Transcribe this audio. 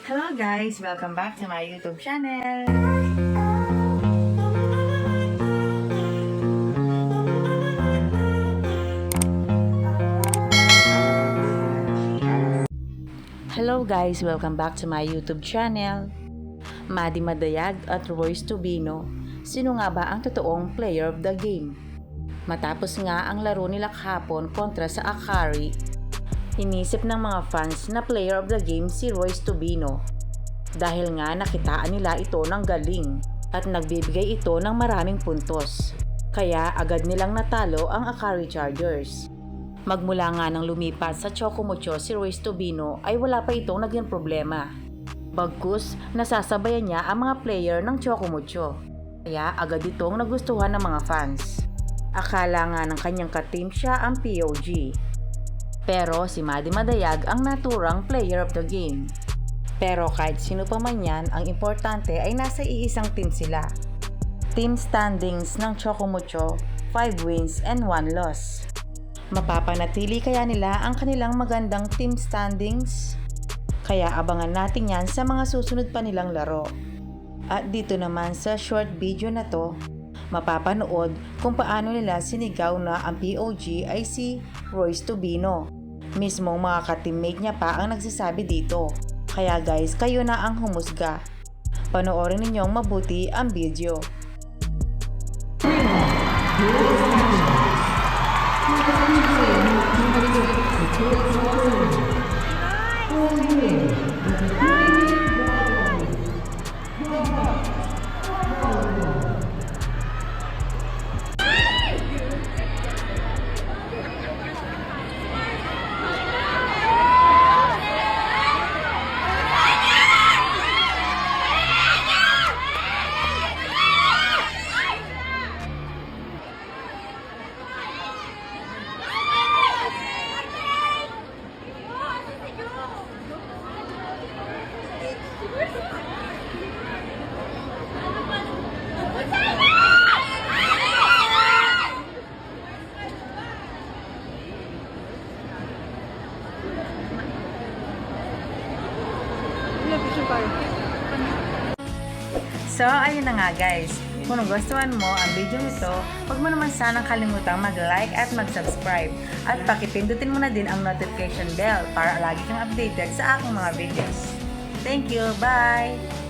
Hello guys! Welcome back to my YouTube channel! Hello guys! Welcome back to my YouTube channel! Maddie Madayag at Royce Tubino, sino nga ba ang totoong player of the game? Matapos nga ang laro nila kahapon kontra sa Akari, inisip ng mga fans na player of the game si Royce Tubino dahil nga nakitaan nila ito ng galing at nagbibigay ito ng maraming puntos. Kaya agad nilang natalo ang Akari Chargers. Magmula nga nang lumipat sa Chocomucho si Royce Tubino ay wala pa itong naging problema. Bagkus nasasabayan niya ang mga player ng Chocomucho. Kaya agad itong nagustuhan ng mga fans. Akala nga ng kanyang ka-team siya ang POG. Pero si Maddie Madayag ang naturang player of the game. Pero kahit sino pa man yan, ang importante ay nasa iisang team sila. Team standings ng Chocomucho, 5 wins and 1 loss. Mapapanatili kaya nila ang kanilang magandang team standings? Kaya abangan natin yan sa mga susunod pa nilang laro. At dito naman sa short video na to, mapapanood kung paano nila sinigaw na ang POG ay si Royce Tubino. Mismong mga ka-teammate niya pa ang nagsasabi dito. Kaya guys, kayo na ang humusga. Panoorin ninyong mabuti ang video. So, ayun na nga guys. Kung nagustuhan mo ang video nito, huwag mo naman sanang kalimutang mag-like at mag-subscribe. At pakipindutin mo na din ang notification bell para lagi kang updated sa aking mga videos. Thank you! Bye!